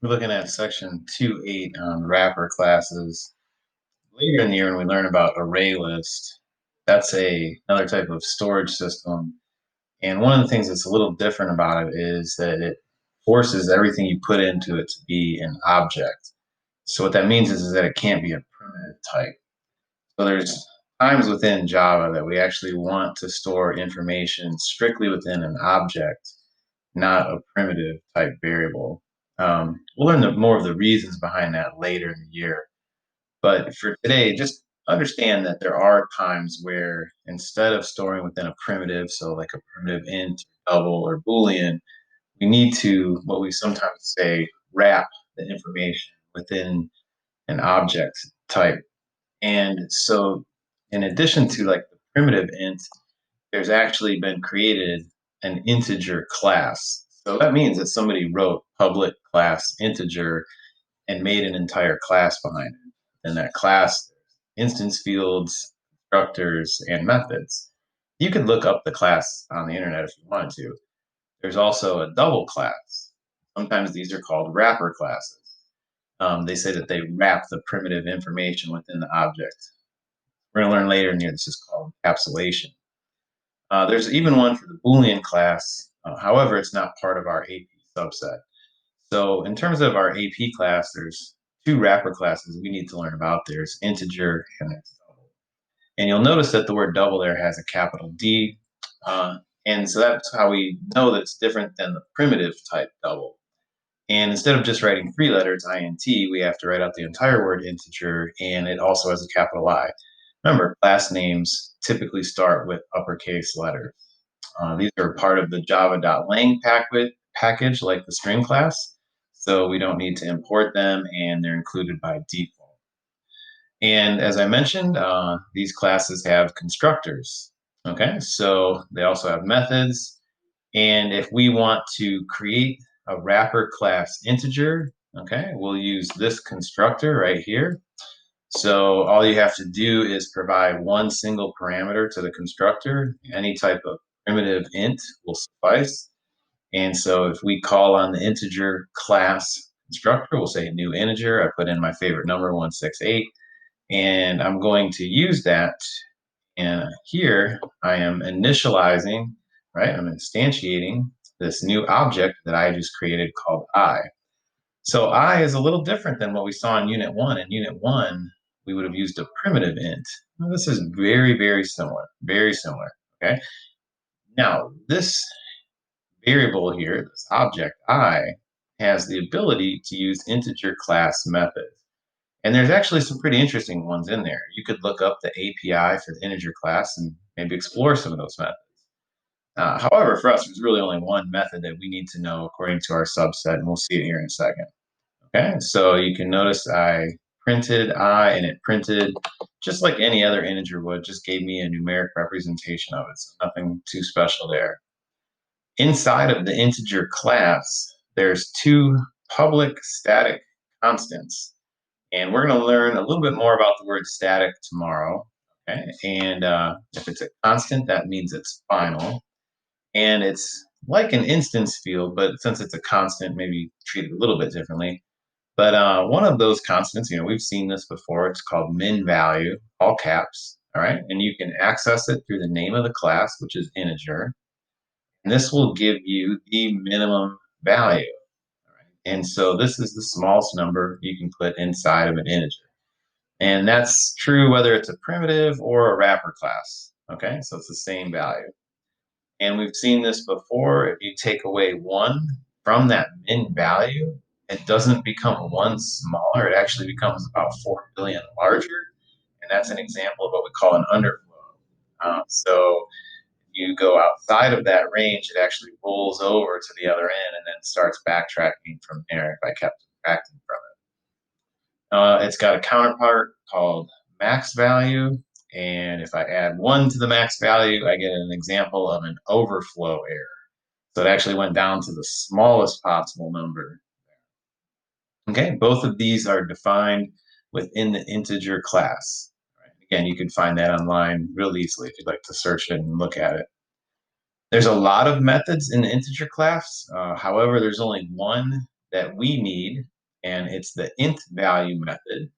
We're looking at section 2.8 on wrapper classes. Later in the year when we learn about Arraylist, that's another type of storage system. And one of the things that's a little different about it is that it forces everything you put into it to be an object. So what that means is that it can't be a primitive type. So there's times within Java that we actually want to store information strictly within an object, not a primitive type variable. We'll learn more of the reasons behind that later in the year. But for today, just understand that there are times where instead of storing within a primitive, so like a primitive int, double, or boolean, we need to, what we sometimes say, wrap the information within an object type. And so in addition to like the primitive int, there's actually been created an integer class. So that means that somebody wrote public class integer and made an entire class behind it. And that class, instance fields, constructors, and methods. You could look up the class on the internet if you wanted to. There's also a double class. Sometimes these are called wrapper classes. They say that they wrap the primitive information within the object. We're going to learn later in the year this is called encapsulation. There's even one for the Boolean class. However, it's not part of our AP subset. So in terms of our AP class, there's two wrapper classes we need to learn about. There's integer and there's double. And you'll notice that the word double there has a capital D. And so that's how we know that it's different than the primitive type double. And instead of just writing three letters, int, we have to write out the entire word integer, and it also has a capital I. Remember, class names typically start with uppercase letters. These are part of the java.lang package, like the string class, so we don't need to import them, and they're included by default. And as I mentioned, these classes have constructors. Okay, so they also have methods, and if we want to create a wrapper class integer, okay, we'll use this constructor right here. So all you have to do is provide one single parameter to the constructor. Any type of primitive int will suffice. And so if we call on the integer class constructor, we'll say new integer. I put in my favorite number, 168, and I'm going to use that. And here I am initializing, right? I'm instantiating this new object that I just created called I. So I is a little different than what we saw in Unit 1. In Unit 1, we would have used a primitive int. Well, this is very, very similar, okay? Now, this variable here, this object I, has the ability to use integer class methods. And there's actually some pretty interesting ones in there. You could look up the API for the integer class and maybe explore some of those methods. However, for us, there's really only one method that we need to know according to our subset, and we'll see it here in a second. Okay, so you can notice I printed I, and it printed just like any other integer would, just gave me a numeric representation of it, so nothing too special there. Inside of the integer class, there's two public static constants. And we're going to learn a little bit more about the word static tomorrow. Okay, and if it's a constant, that means it's final. And it's like an instance field, but since it's a constant, maybe treat it a little bit differently. But one of those constants, we've seen this before. It's called min value, all caps. All right, and you can access it through the name of the class, which is integer. And this will give you the minimum value. All right? And so this is the smallest number you can put inside of an integer. And that's true whether it's a primitive or a wrapper class. Okay, so it's the same value. And we've seen this before. If you take away 1 from that min value, it doesn't become 1 smaller. It actually becomes about 4 billion larger. And that's an example of what we call an underflow. So you go outside of that range, it actually rolls over to the other end and then starts backtracking from there if I kept subtracting from it. It's got a counterpart called max value. And if I add 1 to the max value, I get an example of an overflow error. So it actually went down to the smallest possible number. Okay, both of these are defined within the integer class. Right? Again, you can find that online real easily if you'd like to search it and look at it. There's a lot of methods in the integer class. However, there's only one that we need, and it's the int value method.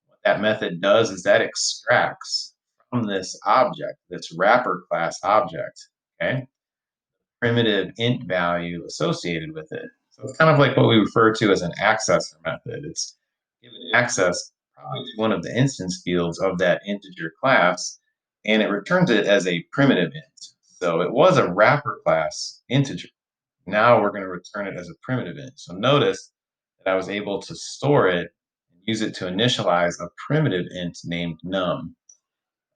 What that method does is that extracts from this object, this wrapper class object, okay, primitive int value associated with it. So it's kind of like what we refer to as an accessor method. It's given access probably to one of the instance fields of that integer class, and it returns it as a primitive int. So it was a wrapper class integer. Now we're going to return it as a primitive int. So notice that I was able to store it and use it to initialize a primitive int named num.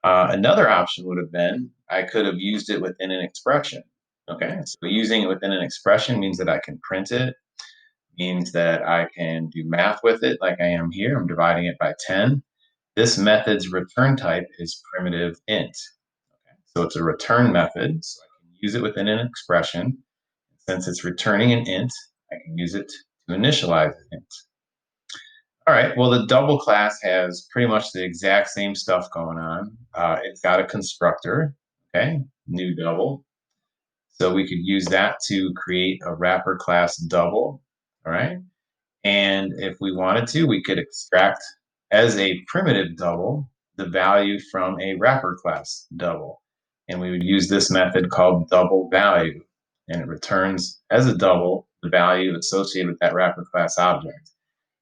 Another option would have been I could have used it within an expression. Okay, so using it within an expression means that I can print it, means that I can do math with it like I am here. I'm dividing it by 10. This method's return type is primitive int. Okay, so it's a return method, so I can use it within an expression. Since it's returning an int, I can use it to initialize an int. All right, well, the double class has pretty much the exact same stuff going on. It's got a constructor, okay, new double. So we could use that to create a wrapper class double, all right? And if we wanted to, we could extract as a primitive double the value from a wrapper class double. And we would use this method called doubleValue. And it returns as a double the value associated with that wrapper class object.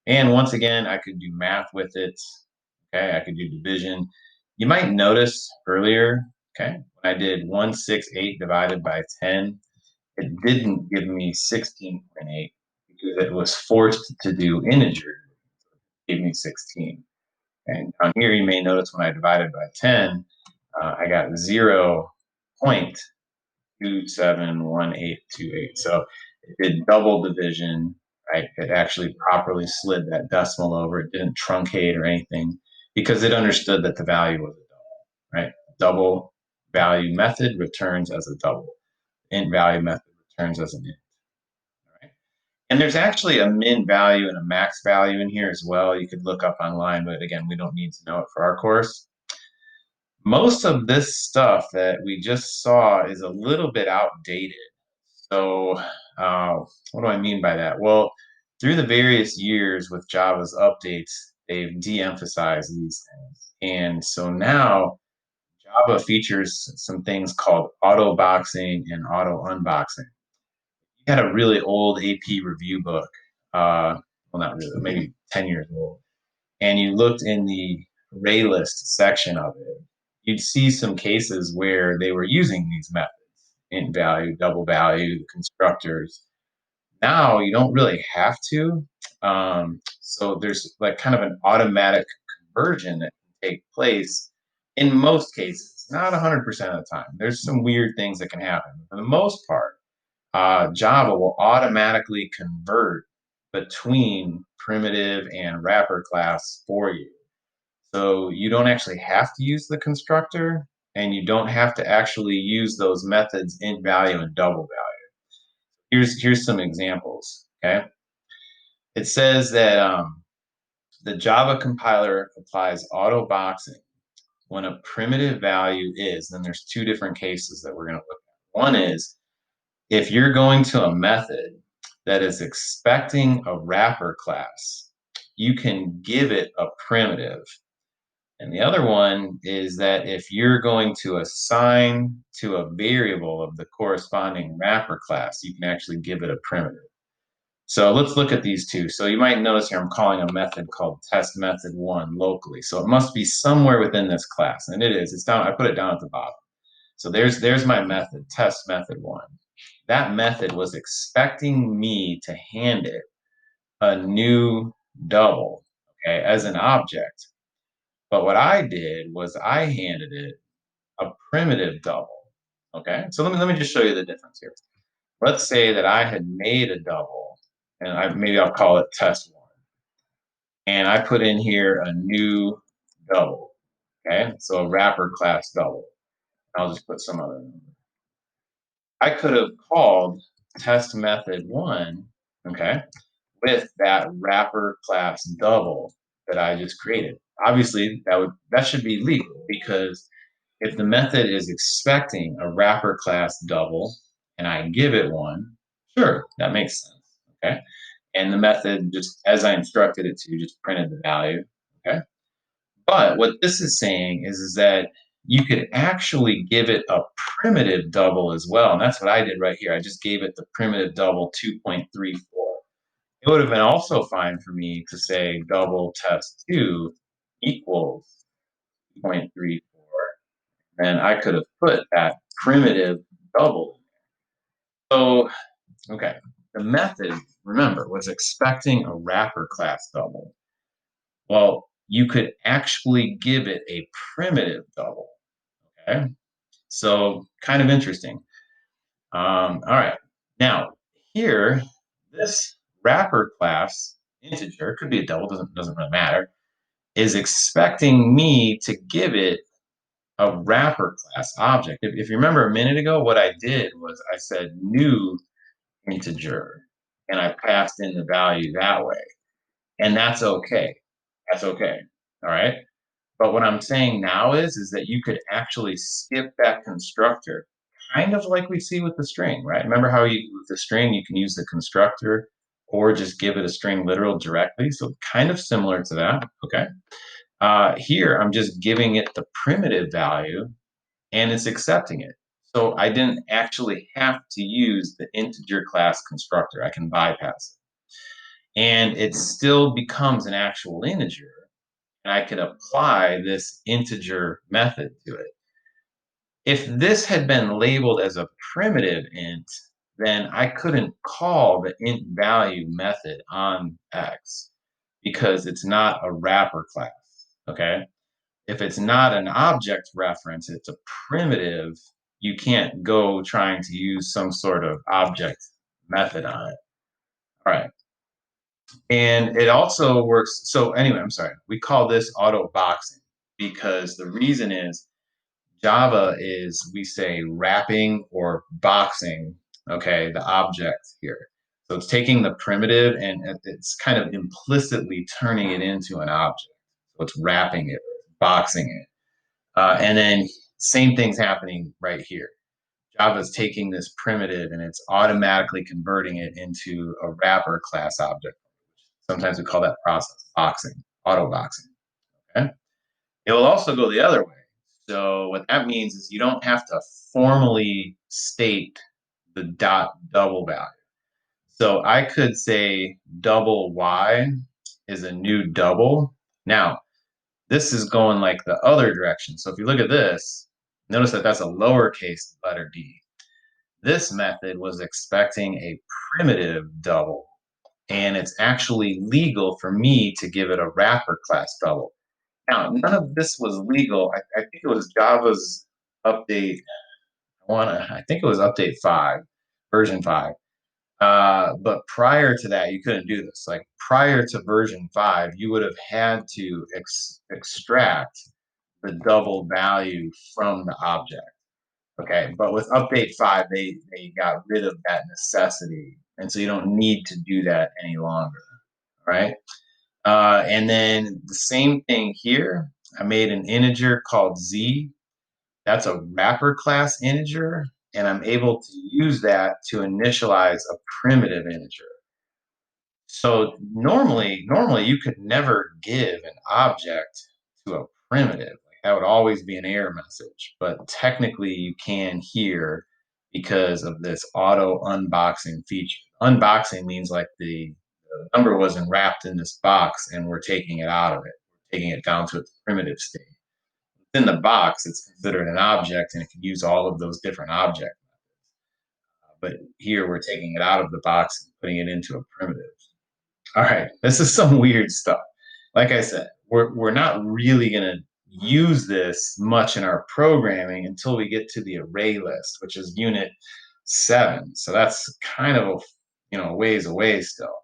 And once again, I could do math with it. Okay, I could do division. You might notice earlier, okay, when I did 168 divided by 10, it didn't give me 16.8 because it was forced to do integer. It gave me 16. And on here, you may notice when I divided by 10, I got 0.271828. So it did double division, right? It actually properly slid that decimal over. It didn't truncate or anything because it understood that the value was a double, right? Double value method returns as a double. Int value method returns as an int. All right? And there's actually a min value and a max value in here as well. You could look up online, but again, we don't need to know it for our course. Most of this stuff that we just saw is a little bit outdated. So what do I mean by that? Well, through the various years with Java's updates, they've de-emphasized these things. And so now Java features some things called auto boxing and auto unboxing. You had a really old AP review book, well, not really, maybe 10 years old, and you looked in the Arraylist section of it, you'd see some cases where they were using these methods, int value, double value, the constructors. Now you don't really have to. So there's like kind of an automatic conversion that can take place in most cases, not 100% of the time. There's some weird things that can happen. For the most part, Java will automatically convert between primitive and wrapper class for you. So you don't actually have to use the constructor, and you don't have to actually use those methods int value and double value. Here's some examples, okay? It says that the Java compiler applies auto boxing when a primitive value is, then there's two different cases that we're going to look at. One is if you're going to a method that is expecting a wrapper class, you can give it a primitive. And the other one is that if you're going to assign to a variable of the corresponding wrapper class, you can actually give it a primitive. So let's look at these two. So you might notice here I'm calling a method called test method one locally. So it must be somewhere within this class, and it is. It's down. I put it down at the bottom. So there's my method, test method one. That method was expecting me to hand it a new double, okay, as an object. But what I did was I handed it a primitive double, okay? So let me just show you the difference here. Let's say that I had made a double, and maybe I'll call it test one. And I put in here a new double, okay? So a wrapper class double. I'll just put some other number. I could have called test method one, okay, with that wrapper class double that I just created. Obviously, that should be legal because if the method is expecting a wrapper class double and I give it one, sure, that makes sense, okay? And the method, just as I instructed it to, just printed the value. Okay. But what this is saying is that you could actually give it a primitive double as well. And that's what I did right here. I just gave it the primitive double 2.34. It would have been also fine for me to say double test2 equals 2.34. And I could have put that primitive double. So, okay, the method, remember, was expecting a wrapper class double. Well, you could actually give it a primitive double. Okay, so kind of interesting. All right, now here, this wrapper class integer, could be a double, doesn't really matter, is expecting me to give it a wrapper class object. If you remember a minute ago, what I did was I said new integer, and I passed in the value that way, and that's okay. That's okay. All right. But what I'm saying now is that you could actually skip that constructor, kind of like we see with the string, right? Remember how with the string, you can use the constructor or just give it a string literal directly. So kind of similar to that, okay? Here, I'm just giving it the primitive value and it's accepting it. So I didn't actually have to use the integer class constructor. I can bypass it. And it still becomes an actual integer and I could apply this integer method to it. If this had been labeled as a primitive int, then I couldn't call the int value method on X because it's not a wrapper class, okay? If it's not an object reference, it's a primitive, you can't go trying to use some sort of object method on it. All right. And it also works. So anyway, I'm sorry. We call this auto boxing because the reason is Java is, we say, wrapping or boxing, okay, the object here. So it's taking the primitive and it's kind of implicitly turning it into an object. So it's wrapping it, boxing it. And then same thing's happening right here. Java is taking this primitive and it's automatically converting it into a wrapper class object. Sometimes we call that process boxing, auto boxing. Okay. It will also go the other way. So what that means is you don't have to formally state the dot double value. So I could say double y is a new double. Now, this is going like the other direction. So if you look at this, notice that that's a lowercase letter d. This method was expecting a primitive double, and it's actually legal for me to give it a wrapper class double. Now, none of this was legal. I think it was Java's update. I think it was update 5, version 5. But prior to that, you couldn't do this. Like prior to version 5, you would have had to extract the double value from the object. Okay, but with update 5, they got rid of that necessity, and so you don't need to do that any longer. All right. And then the same thing here. I made an integer called z. That's a wrapper class integer, and I'm able to use that to initialize a primitive integer. So normally you could never give an object to a primitive. Like that would always be an error message. But technically you can here because of this auto unboxing feature. Unboxing means like the number wasn't wrapped in this box and we're taking it out of it. We're taking it down to its primitive state. Within the box, it's considered an object and it can use all of those different objects. But here we're taking it out of the box and putting it into a primitive. All right, this is some weird stuff. Like I said, we're not really going to use this much in our programming until we get to the array list, which is unit 7. So that's kind of a ways away still.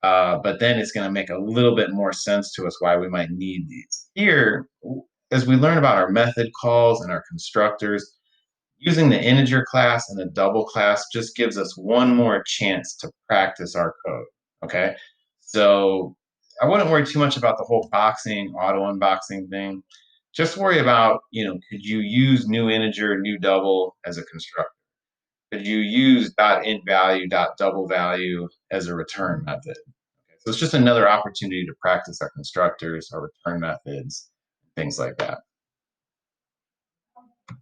But then it's going to make a little bit more sense to us why we might need these. Here, as we learn about our method calls and our constructors, using the integer class and the double class just gives us one more chance to practice our code, okay? So I wouldn't worry too much about the whole boxing, auto unboxing thing. Just worry about, could you use new integer, new double as a constructor? Could you use .intValue, .doubleValue as a return method? Okay, so it's just another opportunity to practice our constructors, our return methods, things like that.